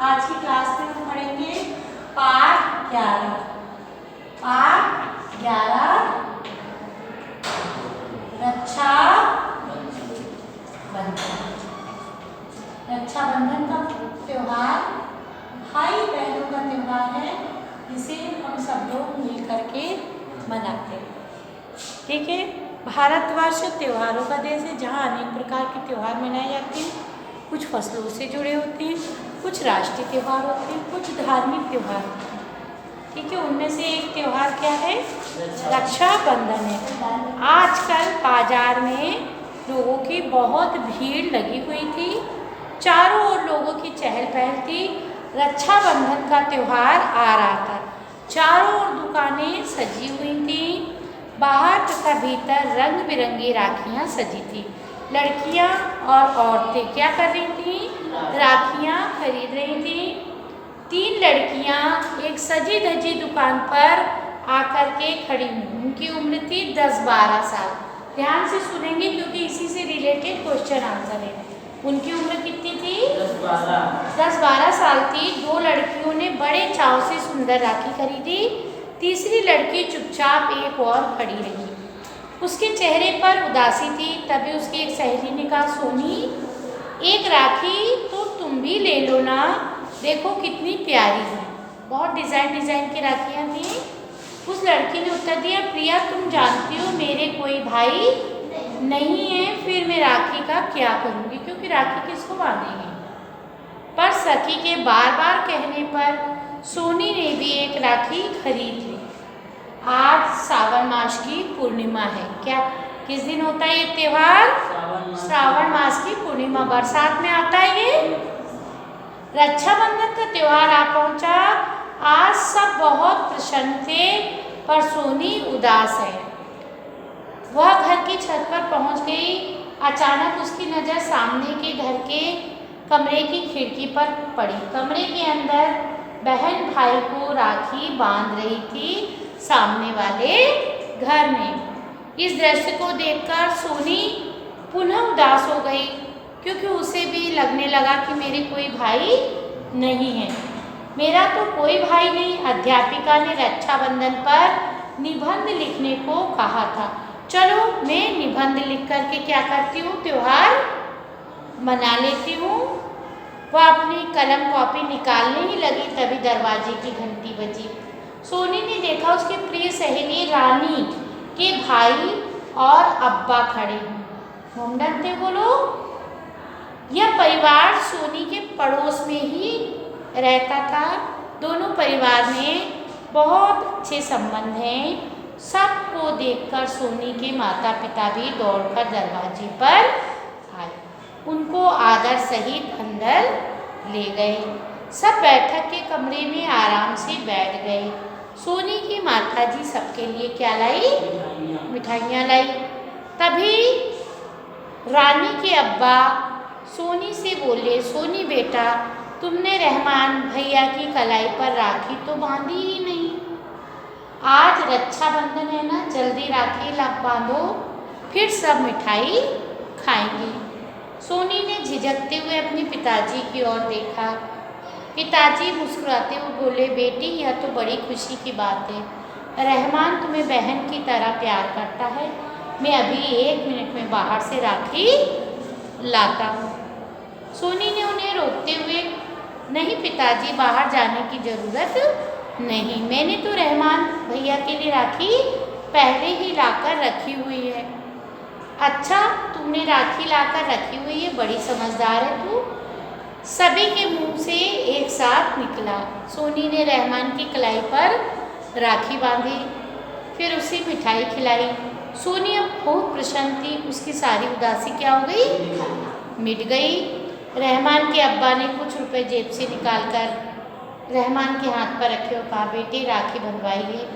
आज की क्लास में हम पढ़ेंगे पाठ 11। पाठ 11 रक्षाबंधन। रक्षाबंधन का त्योहार भाई बहनों का त्योहार है, इसे हम सब लोग मिल करके मनाते हैं। ठीक है। भारतवर्ष त्योहारों का देश है, जहाँ अनेक प्रकार के त्योहार मनाए जाते हैं। कुछ फसलों से जुड़े होते हैं, कुछ राष्ट्रीय त्योहार होते हैं, कुछ धार्मिक त्योहार होते हैं। ठीक है। उनमें से एक त्योहार क्या है? रक्षाबंधन है। आजकल बाजार में लोगों की बहुत भीड़ लगी हुई थी, चारों ओर लोगों की चहल पहल थी। रक्षाबंधन का त्योहार आ रहा था, चारों ओर दुकानें सजी हुई थी, बाहर तथा भीतर रंग बिरंगी राखियाँ सजी थी। लड़कियाँ और औरतें क्या कर रही थी? राखियाँ खरीद रही थी। 3 लड़कियाँ एक सजी धजी दुकान पर आकर के खड़ी हुई। उनकी उम्र थी 10-12 साल। ध्यान से सुनेंगे क्योंकि इसी से रिलेटेड क्वेश्चन आंसर है। उनकी उम्र कितनी थी? 10-12 साल थी। 2 लड़कियों ने बड़े चाव से सुंदर राखी खरीदी। तीसरी लड़की चुपचाप एक और खड़ी रही, उसके चेहरे पर उदासी थी। तभी उसकी एक सहेली ने कहा, सोनी एक राखी तो तुम भी ले लो ना, देखो कितनी प्यारी है। बहुत डिज़ाइन की राखियाँ थी। उस लड़की ने उत्तर दिया, प्रिया तुम जानती हो मेरे कोई भाई नहीं है, फिर मैं राखी का क्या करूँगी, क्योंकि राखी किसको बांधेंगे। पर सखी के बार बार कहने पर सोनी ने भी एक राखी खरीद ली। आज सावन मास की पूर्णिमा है। क्या किस दिन होता है ये त्योहार? श्रावण मास की पूर्णिमा, बरसात में आता है ये। रक्षाबंधन का त्योहार आ पहुंचा। आज सब बहुत प्रसन्न थे, पर सोनी उदास है। वह घर की छत पर पहुंच गई। अचानक उसकी नज़र सामने के घर के कमरे की खिड़की पर पड़ी। कमरे के अंदर बहन भाई को राखी बांध रही थी, सामने वाले घर में। इस दृश्य को देखकर सोनी पुनः उदास हो गई, क्योंकि उसे भी लगने लगा कि मेरे कोई भाई नहीं है। मेरा तो कोई भाई नहीं। अध्यापिका ने रक्षाबंधन पर निबंध लिखने को कहा था। चलो मैं निबंध लिख करके क्या करती हूँ, त्योहार मना लेती हूँ। वह अपनी कलम कॉपी निकालने ही लगी, तभी दरवाजे की घंटी बजी। सोनी ने देखा उसकी प्रिय सहेली रानी के भाई और अब्बा खड़े हैं। मुंडन थे वो लोग। यह परिवार सोनी के पड़ोस में ही रहता था। दोनों परिवार में बहुत अच्छे संबंध हैं। सबको देखकर सोनी के माता पिता भी दौड़कर दरवाजे पर आए, उनको आदर सहित अंदर ले गए। सब बैठक के कमरे में आराम से बैठ गए। सोनी की माताजी सबके लिए क्या लाई? मिठाइयाँ लाई। तभी रानी के अब्बा सोनी से बोले, सोनी बेटा तुमने रहमान भैया की कलाई पर राखी तो बांधी ही नहीं। आज रक्षाबंधन है ना, जल्दी राखी बांधो, फिर सब मिठाई खाएंगे। सोनी ने झिझकते हुए अपने पिताजी की ओर देखा। पिताजी मुस्कुराते हुए बोले, बेटी यह तो बड़ी खुशी की बात है। रहमान तुम्हें बहन की तरह प्यार करता है। मैं अभी 1 मिनट में बाहर से राखी लाता हूँ। सोनी ने उन्हें रोकते हुए, नहीं पिताजी बाहर जाने की ज़रूरत नहीं, मैंने तो रहमान भैया के लिए राखी पहले ही लाकर रखी हुई है। अच्छा तुमने राखी लाकर रखी हुई है, बड़ी समझदार है तू। सभी के मुंह से एक साथ निकला। सोनी ने रहमान की कलाई पर राखी बांधी, फिर उसे मिठाई खिलाई। सोनी अब बहुत प्रसन्न थी। उसकी सारी उदासी क्या हो गई? मिट गई। रहमान के अब्बा ने कुछ रुपए जेब से निकालकर रहमान के हाथ पर रखे और कहा, बेटे राखी बंधवाइए,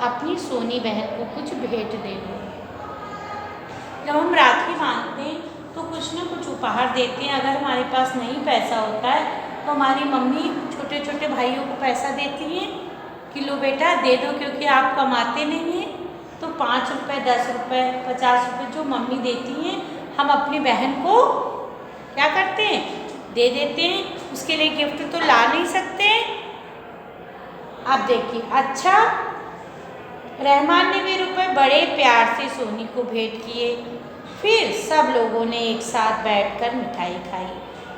अपनी सोनी बहन को कुछ भेंट दे दो। जब हम राखी बांधते हैं तो कुछ न कुछ उपहार देते हैं। अगर हमारे पास नहीं पैसा होता है तो हमारी मम्मी छोटे छोटे भाइयों को पैसा देती हैं कि लो बेटा दे दो, क्योंकि आप कमाते नहीं हैं। तो 5 रुपये, 10 रुपये, 50 रुपये जो मम्मी देती हैं, हम अपनी बहन को क्या करते हैं? दे देते हैं। उसके लिए गिफ्ट तो ला नहीं सकते। अब देखिए, अच्छा रहमान ने भी रुपए बड़े प्यार से सोनी को भेंट किए। फिर सब लोगों ने एक साथ बैठकर मिठाई खाई,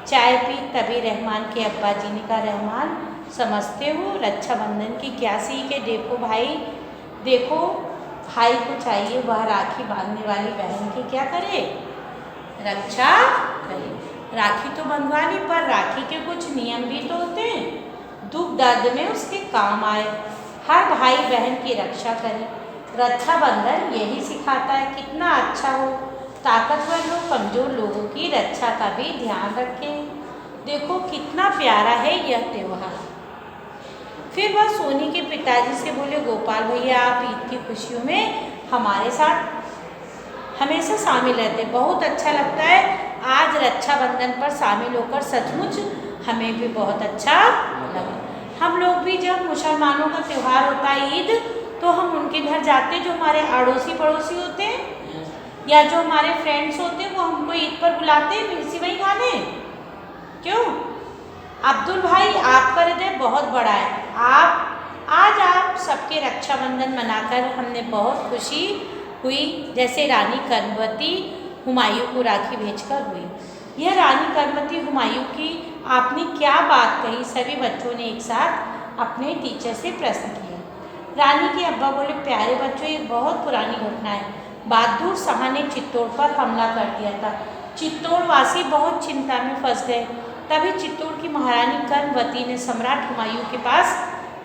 चाय पी। तभी रहमान के अब्बा जी ने कहा, रहमान समझते हो रक्षाबंधन की क्या सीख है? देखो भाई, देखो भाई को चाहिए वह राखी बांधने वाली बहन की क्या करे? रक्षा करे। राखी तो बंधवा ली, पर राखी के कुछ नियम भी तो होते हैं, दुख दर्द में उसके काम आए। हर भाई बहन की रक्षा करे। रक्षाबंधन यही सिखाता है कितना अच्छा हो, ताकतवर लोग कमज़ोर लोगों की रक्षा का भी ध्यान रखें। देखो कितना प्यारा है यह त्यौहार। फिर वह सोनी के पिताजी से बोले, गोपाल भैया आप ईद की खुशियों में हमारे साथ हमेशा शामिल रहते, बहुत अच्छा लगता है। आज रक्षाबंधन पर शामिल होकर सचमुच हमें भी बहुत अच्छा लगा। हम लोग भी जब मुसलमानों का त्यौहार होता है ईद, तो हम उनके घर जाते हैं, जो हमारे अड़ोसी पड़ोसी होते हैं या जो हमारे फ्रेंड्स होते हैं, वो हमको ईद पर बुलाते हैं मिर्ची वही खाने। क्यों? अब्दुल भाई आपका हृदय बहुत बड़ा है। आप सबके रक्षाबंधन मनाकर हमने बहुत खुशी हुई, जैसे रानी कर्मवती हुमायूं को राखी भेजकर हुई। यह रानी कर्मवती हुमायूं की आपने क्या बात कही? सभी बच्चों ने एक साथ अपने टीचर से प्रश्न किया। रानी के अब्बा बोले, प्यारे बच्चों ये बहुत पुरानी घटना है। बहादुर शाह ने चित्तौड़ पर हमला कर दिया था। चित्तौड़ वासी बहुत चिंता में फंस गए। तभी चित्तौड़ की महारानी कर्मवती ने सम्राट हुमायूं के पास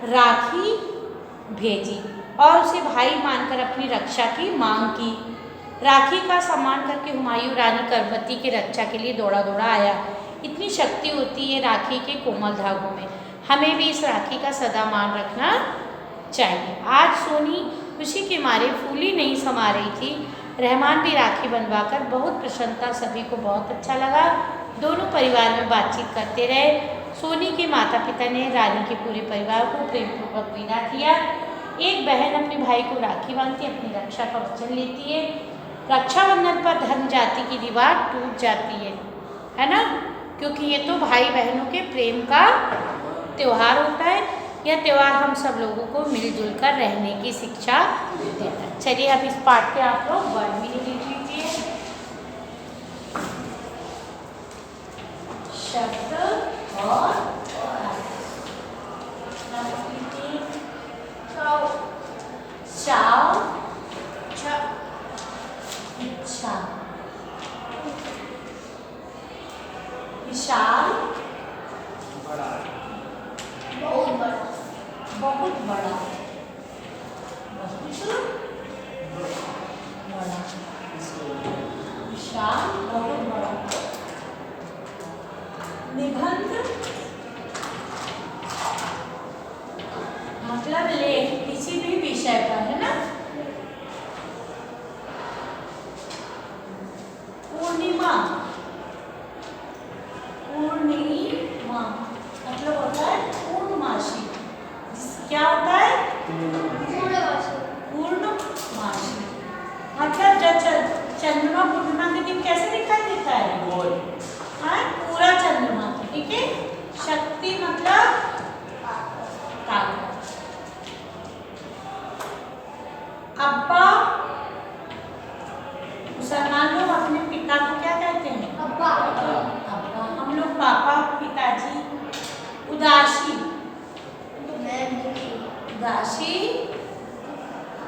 राखी भेजी और उसे भाई मानकर अपनी रक्षा की मांग की। राखी का सम्मान करके हुमायूं रानी कर्मवती की रक्षा के लिए दौड़ा दौड़ा आया। इतनी शक्ति होती है राखी के कोमल धागों में। हमें भी इस राखी का सदा मान रखना चाहिए। आज सोनी खुशी के मारे फूली नहीं समा रही थी। रहमान भी राखी बनवाकर बहुत प्रसन्न था। सभी को बहुत अच्छा लगा। दोनों परिवार में बातचीत करते रहे। सोनी के माता पिता ने रानी के पूरे परिवार को प्रेमपूर्वक विदा किया। एक बहन अपने भाई को राखी बांधती, अपनी रक्षा का वचन लेती है। रक्षाबंधन पर धर्म जाति की दीवार टूट जाती है ना? क्योंकि ये तो भाई बहनों के प्रेम का त्यौहार होता है। यह त्यौहार हम सब लोगों को मिलजुल कर रहने की शिक्षा देता है। चलिए अब इस पाठ के आप लोग वर्ड भी लिख लीजिए। शब्द और चाव, इच्छा, विशाल, बहुत बड़ा, बहुत बड़ा, बहुत बड़ा, विशाल, बहुत बड़ा। निबंध मतलब लेख किसी भी विषय पर, है ना? पूर्णिमा, पूर्णिमा मतलब होता है पूर्णमासी। क्या होता है? पूर्णमासी मतलब जब चंद्रमा पूर्णिमा के दिन कैसे दिखाई देता है? पूरा चंद्रमा। ठीक है। शक्ति मतलब ताकत। अब्बा, मुसलमान लोग अपने पिता को क्या कहते हैं? अब्बा। अब्बा। हम लोग पापा, पिताजी। उदासी, उदासी,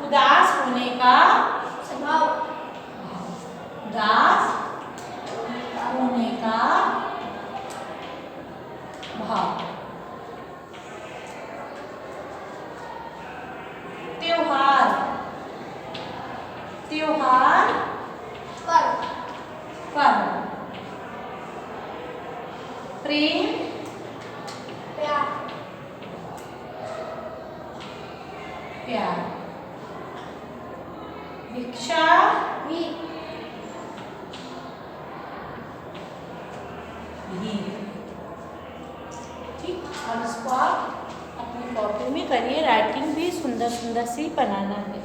उदास होने का स्वभाव, उदास होने का भाव। त्योहार, त्योहार, पर्व, पर्व। प्रेम, प्यार, प्यार। भिक्षा, भीख, ठीक। अब इसको आप अपनी कॉपी में करिए। राइटिंग भी सुंदर सुंदर सी बनाना है।